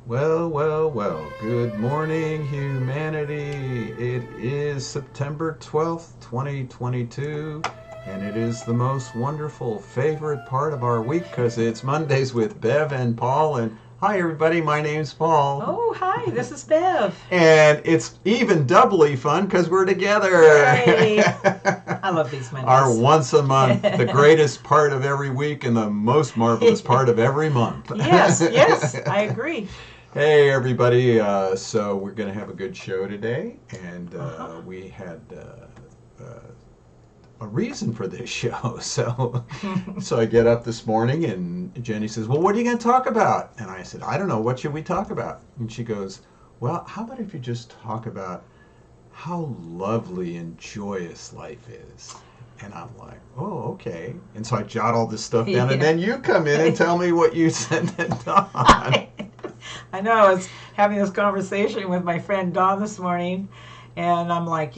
Well, well, well. Good morning, humanity. It is September 12th, 2022, and it is the most wonderful favorite part of our week because it's Mondays with Bev and Paul. And hi, everybody, my name's Paul. Oh, hi, this is Bev. And it's even doubly fun because we're together. Yay. I love these Mondays. Our once a month, the greatest part of every week and the most marvelous part of every month. Yes, I agree. Hey everybody, so we're going to have a good show today, and we had a reason for this show. So I get up this morning and Jenny says, well, what are you going to talk about? And I said, I don't know, what should we talk about? And she goes, well, how about if you just talk about how lovely and joyous life is? And I'm like, oh, okay. And so I jot all this stuff down, and then you come in and tell me what you said to Dawn. I know, I was having this conversation with my friend Dawn this morning, and I'm like,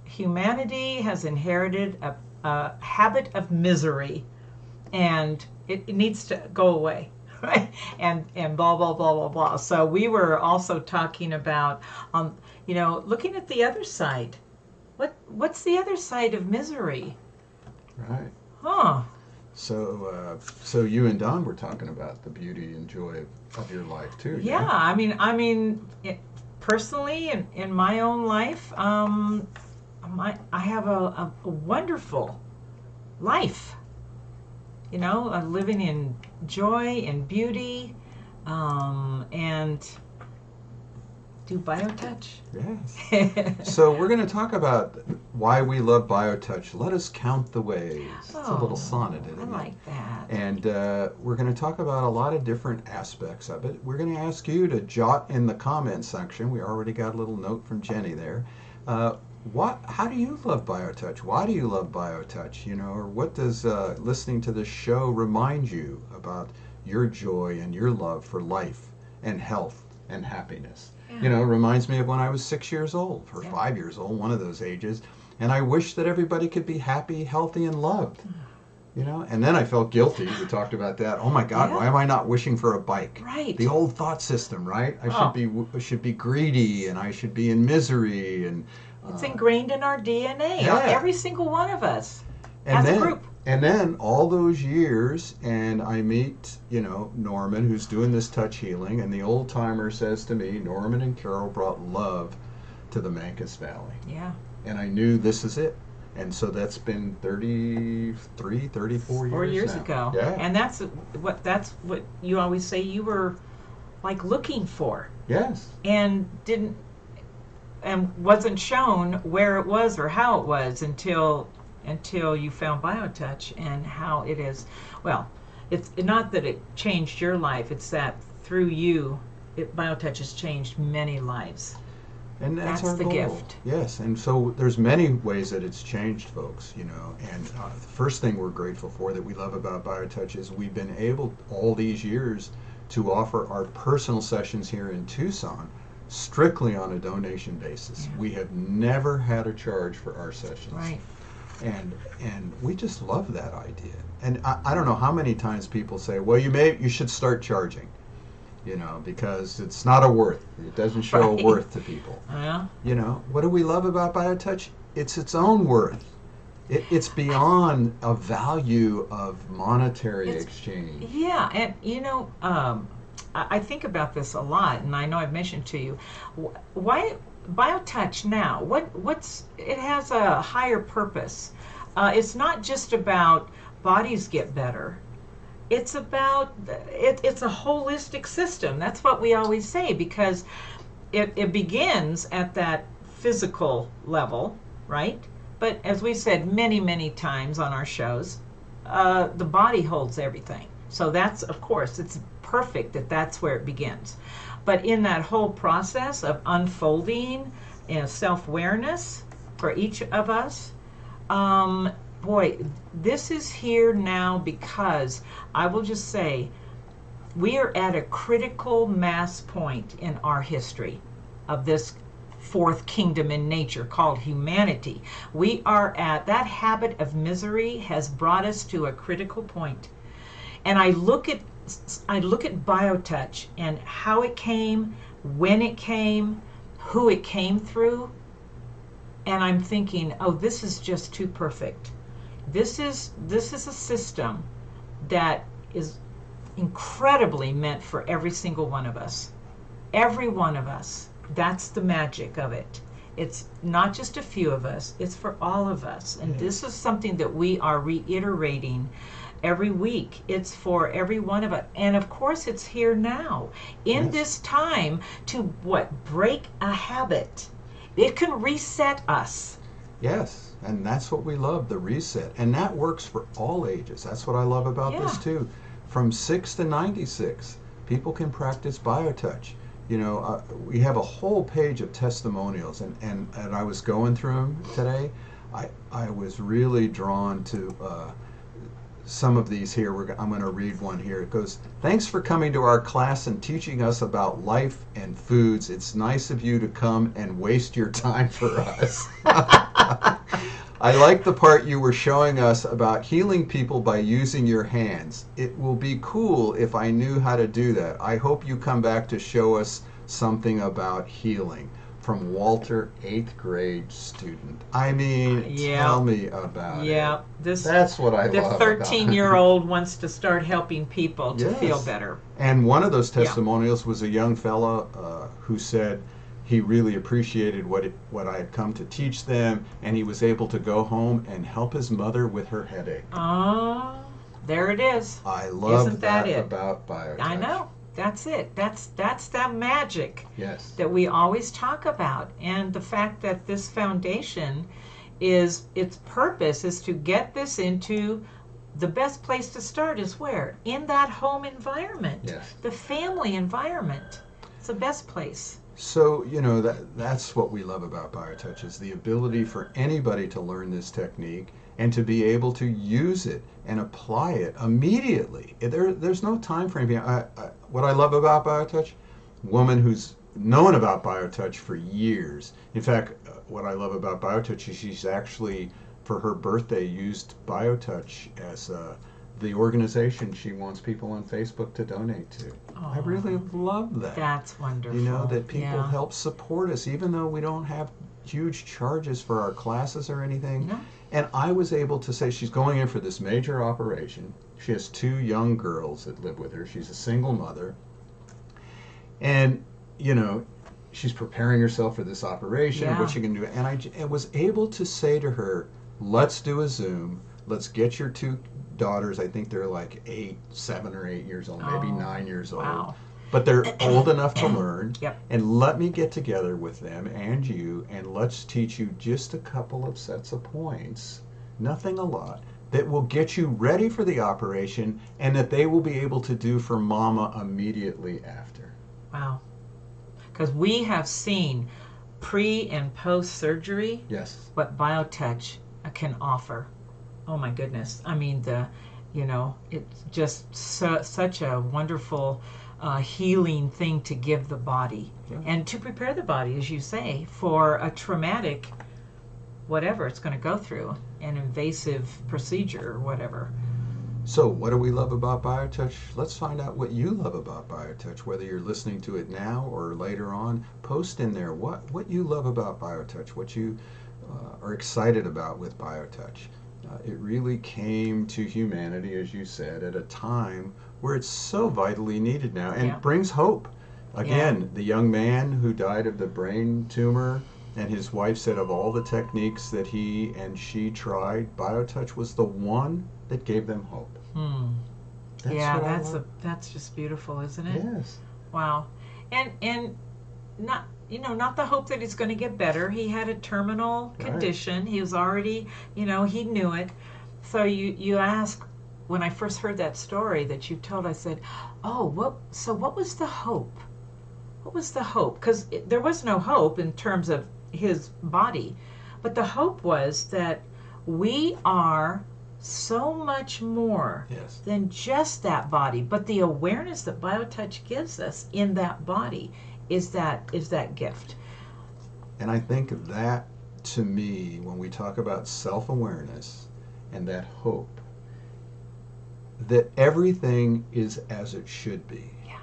humanity has inherited a habit of misery, and it needs to go away, right? And blah, blah, blah, blah, blah. So we were also talking about, looking at the other side. What's the other side of misery? Right. Huh. So you and Don were talking about the beauty and joy of your life too. Yeah, I mean, personally, in my own life, I have a wonderful life. I'm living in joy and beauty, and do BioTouch. Yes. So we're going to talk about why we love BioTouch. Let us count the ways. It's a little sonnet, isn't it? I like that. And we're going to talk about a lot of different aspects of it. We're going to ask you to jot in the comment section. We already got a little note from Jenny there. How do you love BioTouch? Why do you love BioTouch? Or what does listening to this show remind you about your joy and your love for life and health and happiness? Yeah. It reminds me of when I was 6 years old, or 5 years old, one of those ages. And I wish that everybody could be happy, healthy, and loved. And then I felt guilty. We talked about that. Oh my God, why am I not wishing for a bike? Right. The old thought system, right? I should be greedy, and I should be in misery, and it's ingrained in our DNA. Yeah. Every single one of us as a group. And then all those years, and I meet, Norman, who's doing this touch healing, and the old timer says to me, Norman and Carol brought love to the Mancos Valley. Yeah. And I knew this is it. And so that's been 34 years 4 years now. ago. Yeah. And that's what you always say you were like looking for. Yes. And wasn't shown where it was or how it was until you found BioTouch and how it is. Well, it's not that it changed your life, it's that through you, BioTouch has changed many lives. And that's our the goal. gift. Yes, and so there's many ways that it's changed, folks, and the first thing we're grateful for that we love about BioTouch is we've been able all these years to offer our personal sessions here in Tucson strictly on a donation basis. Yeah. We have never had a charge for our sessions. Right. And we just love that idea. And I don't know how many times people say, well, you should start charging, because it's not a worth. It doesn't show a worth to people. Yeah. What do we love about BioTouch? It's its own worth. It's beyond a value of monetary exchange. Yeah, and I think about this a lot, and I know I've mentioned to you, why BioTouch now? It has a higher purpose. It's not just about bodies get better. It's about it's a holistic system. That's what we always say, because it begins at that physical level, right? But as we said many, many times on our shows, the body holds everything. So that's, of course, it's perfect that's where it begins. But in that whole process of unfolding self-awareness for each of us, this is here now because I will just say we are at a critical mass point in our history of this fourth kingdom in nature called humanity. We are at that habit of misery has brought us to a critical point. And I look at BioTouch and how it came, when it came, who it came through, and I'm thinking, oh, this is just too perfect. This is a system that is incredibly meant for every single one of us. Every one of us. That's the magic of it. It's not just a few of us, it's for all of us. And this is something that we are reiterating every week. It's for every one of us. And of course, it's here now in this time to break a habit. It can reset us. Yes, and that's what we love, the reset. And that works for all ages. That's what I love about this too. From 6 to 96, people can practice BioTouch. We have a whole page of testimonials, and I was going through them today. I was really drawn to some of these here. I'm going to read one here. It goes, "Thanks for coming to our class and teaching us about life and foods. It's nice of you to come and waste your time for us." I like the part you were showing us about healing people by using your hands. It will be cool if I knew how to do that. I hope you come back to show us something about healing. From Walter, 8th grade student. I mean, tell me about it. That's what I love about it. The 13-year-old wants to start helping people to feel better. And one of those testimonials was a young fellow who said he really appreciated what I had come to teach them, and he was able to go home and help his mother with her headache. Oh, there it is. I love that about BioTouch. I know. That's it. That's that magic that we always talk about. And the fact that this foundation its purpose is to get this into the best place to start is where? In that home environment. Yes. The family environment. It's the best place. So, that's what we love about BioTouch is the ability for anybody to learn this technique and to be able to use it and apply it immediately. There's no time frame. What I love about BioTouch, woman who's known about BioTouch for years. In fact, what I love about BioTouch is she's actually, for her birthday, used BioTouch as the organization she wants people on Facebook to donate to. Oh, I really love that. That's wonderful. That people help support us, even though we don't have huge charges for our classes or anything. No. And I was able to say she's going in for this major operation. She has 2 young girls that live with her. She's a single mother. And, she's preparing herself for this operation, what she can do. And I was able to say to her, let's do a Zoom. Let's get your 2 daughters. I think they're like 7 or 8 years old, maybe 9 years old. Wow. But they're old enough to learn. Yep. And let me get together with them and you, and let's teach you just a couple of sets of points, nothing a lot, that will get you ready for the operation and that they will be able to do for mama immediately after. Wow. Because we have seen pre and post surgery what BioTouch can offer. Oh my goodness. I mean, it's just such a wonderful healing thing to give the body and to prepare the body, as you say, for a traumatic whatever it's going to go through, an invasive procedure or whatever. So what do we love about BioTouch? Let's find out what you love about BioTouch, whether you're listening to it now or later on. Post in there what you love about BioTouch, what you are excited about with BioTouch. It really came to humanity, as you said, at a time where it's so vitally needed now, and it brings hope. Again, the young man who died of the brain tumor, and his wife said of all the techniques that he and she tried, BioTouch was the one that gave them hope. That's just beautiful, isn't it? Yes. Wow. And not the hope that he's going to get better. He had a terminal condition. He was already, he knew it. So you ask, when I first heard that story that you told, I said, what was the hope? What was the hope? Because there was no hope in terms of his body. But the hope was that we are so much more than just that body. But the awareness that BioTouch gives us in that body is that gift. And I think that, to me, when we talk about self-awareness and that hope, that everything is as it should be. Yeah.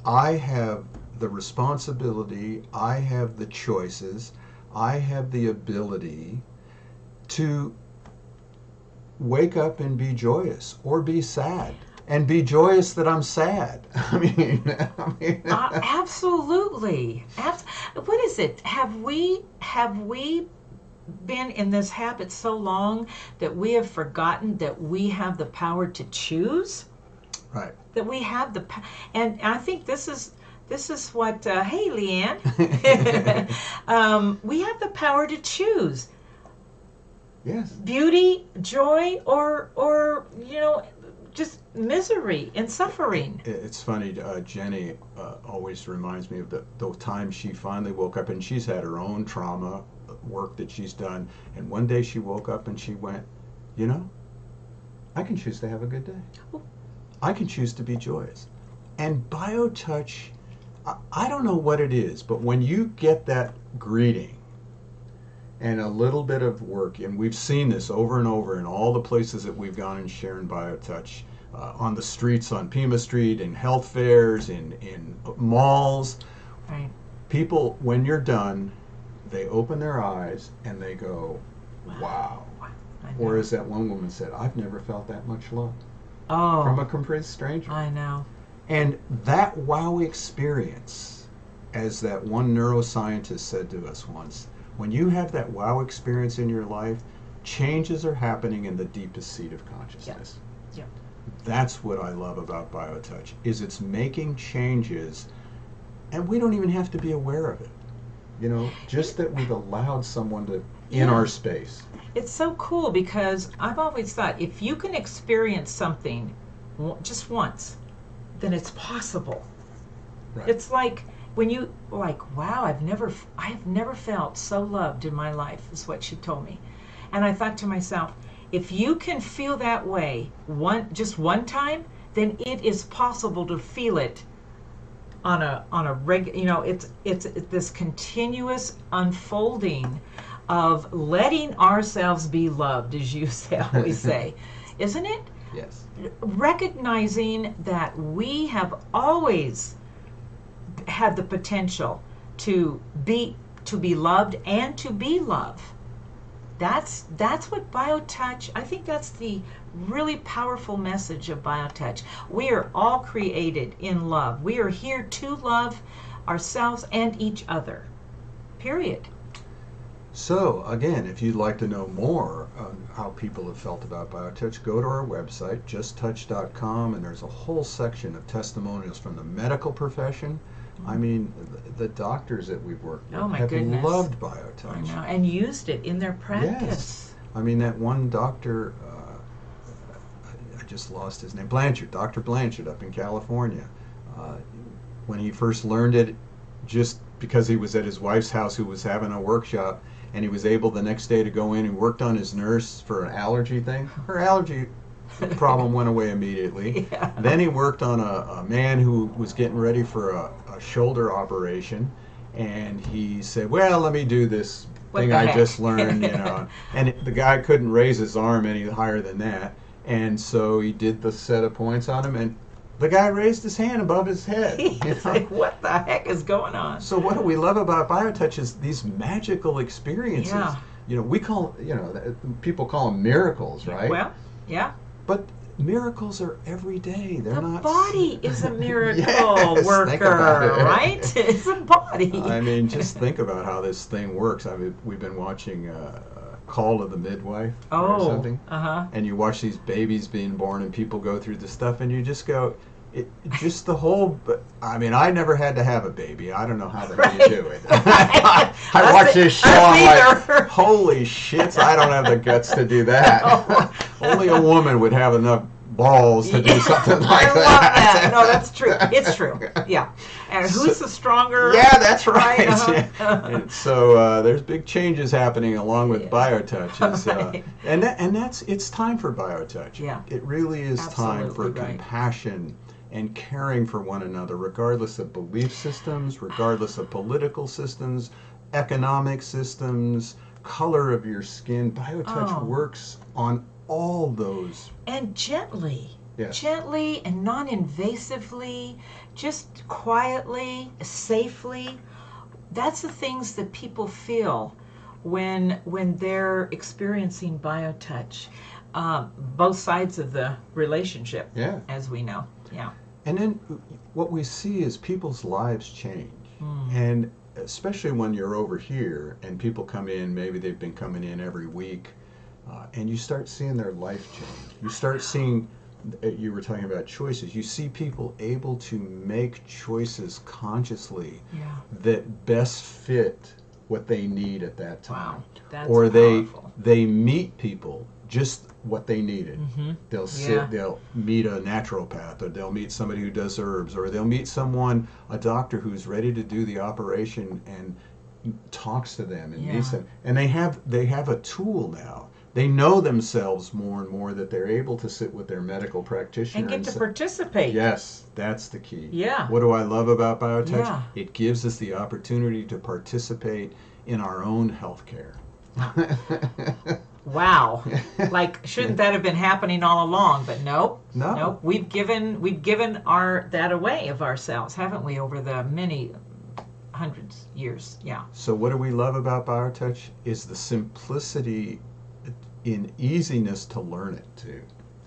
I have the responsibility, I have the choices, I have the ability to wake up and be joyous or be sad and be joyous that I'm sad. Absolutely. What is it? Have we been in this habit so long that we have forgotten that we have the power to choose? Right. That we have and I think this is what hey Leanne, we have the power to choose. Yes. Beauty, joy, or just misery and suffering. It's funny, Jenny always reminds me of the time she finally woke up, and she's had her own trauma work that she's done, and one day she woke up and she went, I can choose to have a good day. I can choose to be joyous. And BioTouch, I don't know what it is, but when you get that greeting and a little bit of work, and we've seen this over and over in all the places that we've gone and shared BioTouch, on the streets, on Pima Street, in health fairs, in malls. Right. People, when you're done, they open their eyes and they go, wow. Or as that one woman said, I've never felt that much love. Oh. From a complete stranger. I know. And that wow experience, as that one neuroscientist said to us once, when you have that wow experience in your life, changes are happening in the deepest seat of consciousness. Yep. That's what I love about BioTouch, is it's making changes, and we don't even have to be aware of it. Just that we've allowed someone to in our space. It's so cool because I've always thought if you can experience something just once, then it's possible. Right. It's like when you wow, I've never felt so loved in my life, is what she told me. And I thought to myself, if you can feel that way just one time, then it is possible to feel it on a regular, it's this continuous unfolding of letting ourselves be loved, as you always say, isn't it? Yes. Recognizing that we have always had the potential to be loved and to be love. That's what BioTouch, I think that's the really powerful message of BioTouch. We are all created in love. We are here to love ourselves and each other. Period. So, again, if you'd like to know more on how people have felt about BioTouch, go to our website, justtouch.com, and there's a whole section of testimonials from the medical profession. I mean, the doctors that we've worked with have loved BioTouch. I know, and used it in their practice. Yes. I mean, that one doctor, I just lost his name, Dr. Blanchard up in California. When he first learned it, just because he was at his wife's house who was having a workshop, and he was able the next day to go in and worked on his nurse for an allergy thing. Her allergy problem went away immediately. Yeah. Then he worked on a man who was getting ready for a shoulder operation, and he said, well, let me do this thing I just learned, and the guy couldn't raise his arm any higher than that, and so he did the set of points on him, and the guy raised his hand above his head. It's like, what the heck is going on? So what do we love about BioTouch is these magical experiences. Yeah. We call, people call them miracles, right? Well, yeah. But miracles are every day. They're not. The body is a miracle Yes, think about it. right? It's a body. I mean, just think about how this thing works. We've been watching Call of the Midwife or something. And you watch these babies being born, and people go through the stuff, and you just go, just the whole. I mean, I never had to have a baby. I don't know how the hell you do it. I watch this show. I'm like, holy shit! I don't have the guts to do that. Only a woman would have enough balls to do something like that. I love that. No, that's true. It's true. Yeah. And who's the stronger? Yeah, that's right. And so there's big changes happening along with BioTouch. Right. And it's time for BioTouch. Yeah. It really is time for Absolutely right. compassion and caring for one another, regardless of belief systems, regardless of political systems, economic systems, color of your skin. BioTouch works on all those. And gently. Yes. Gently and non-invasively, just quietly, safely. That's the things that people feel when they're experiencing biotouch. Both sides of the relationship, Yeah. as we know. Yeah. And then what we see is people's lives change. And especially when you're over here and people come in, maybe they've been coming in every week, and you start seeing their life change. You start seeing, you were talking about choices, you see people able to make choices consciously that best fit what they need at that time. Wow, that's or powerful. they meet people just what they needed. They'll sit, they'll meet a naturopath, or they'll meet somebody who does herbs, or they'll meet someone, a doctor who's ready to do the operation and talks to them and meets them. And they have a tool now. They know themselves more and more, that they're able to sit with their medical practitioner And get to participate. Yes, that's the key. Yeah. What do I love about BioTouch? Yeah. It gives us the opportunity to participate in our own health care. Wow. Like, shouldn't that have been happening all along? But nope. No. Nope. We've given that away of ourselves, haven't we, over the many hundreds years? Yeah. So what do we love about BioTouch is the simplicity in easiness to learn it too.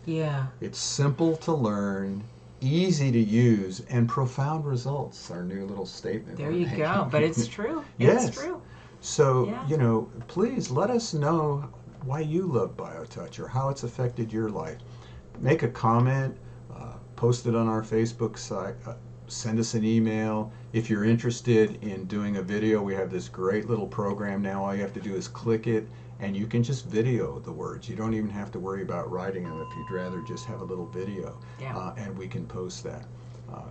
Yeah. It's simple to learn, easy to use, and profound results. Our new little statement. There you go. But it's true. Yes. It's true. So, please let us know why you love BioTouch or how it's affected your life. Make a comment, post it on our Facebook site, send us an email. If you're interested in doing a video, we have this great little program now. All you have to do is click it, and you can just video the words. You don't even have to worry about writing them if you'd rather just have a little video, and we can post that.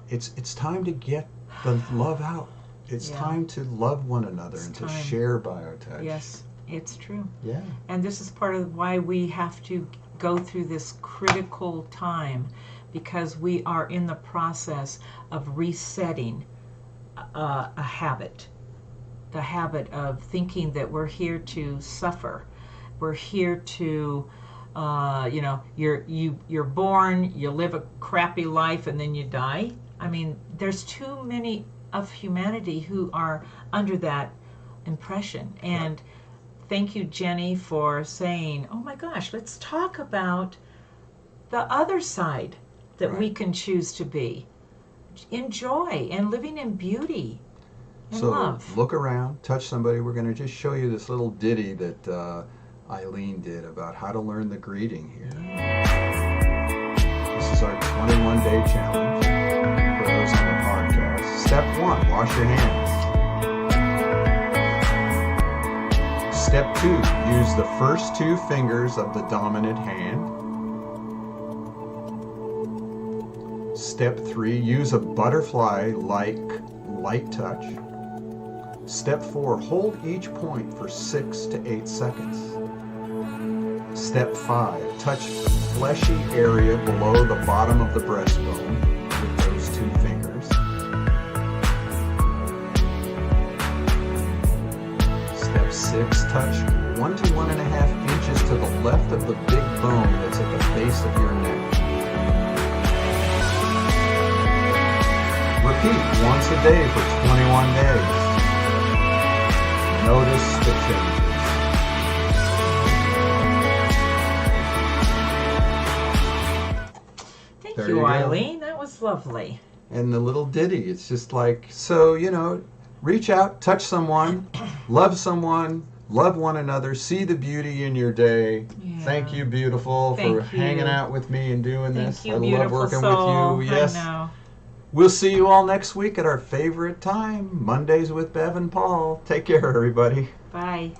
It's time to get the love out. It's time to love one another and to share BioTouch. Yes, it's true. Yeah. And this is part of why we have to go through this critical time, because we are in the process of resetting a habit. The habit of thinking that we're here to suffer. We're here to, you're born, you live a crappy life, and then you die. I mean, there's too many of humanity who are under that impression. And thank you, Jenny, for saying, oh my gosh, let's talk about the other side that we can choose to be. Enjoy and living in beauty and love. Look around, touch somebody. We're going to just show you this little ditty that Eileen did about how to learn the greeting here. This is our 21-day challenge for those on the podcast. Step 1, wash your hands. Step 2, use the first 2 fingers of the dominant hand. Step 3, use a butterfly-like light touch. Step 4, hold each point for 6 to 8 seconds. Step 5, touch fleshy area below the bottom of the breastbone with those 2 fingers. Step 6, touch 1 to 1.5 inches to the left of the big bone that's at the base of your neck. Repeat once a day for 21 days. Notice the changes. Thank you, Eileen. That was lovely. And the little ditty, it's just like, so, reach out, touch someone, love one another, see the beauty in your day. Yeah. Thank you, beautiful, for hanging out with me and doing this. I love working with you. Yes. I know. We'll see you all next week at our favorite time, Mondays with Bev and Paul. Take care, everybody. Bye.